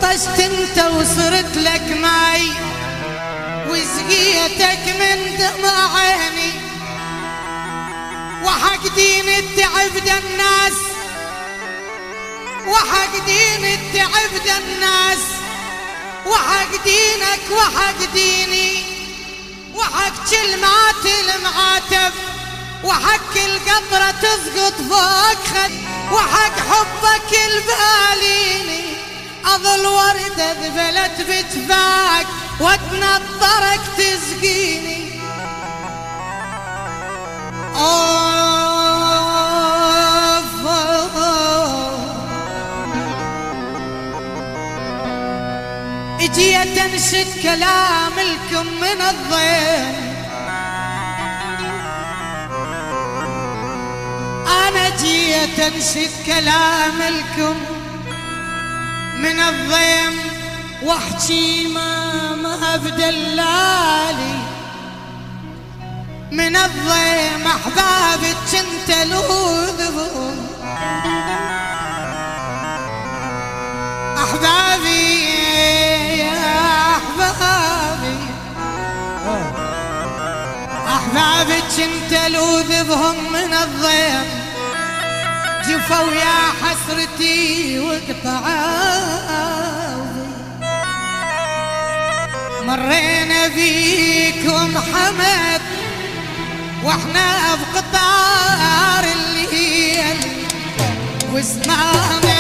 عطشت انت وصرت لك ماي وسقيتك من دمع عيني، وحق دين التعب ده الناس، وحق دين التعب ده الناس، وحق دينك وحق ديني، وحق كلمات المعاتب، وحق القطرة تسقط فوق خد، وحق حبك الباليني أظل وردة ذبلت بجفاك وتنطرك تسقيني. اجيت انشد كلام لكم من الضيم، انا جيت انشد كلام لكم من الضيم، واحكي ما بدلالي من الضيم احبابك كنت لوذبهم، احبابي يا احبابي، احبابك كنت لوذبهم من الضيم، جفوا يا حسرتي وقطعوا، مرينا بيكم حمد واحنا بقطار الليل وسمعنا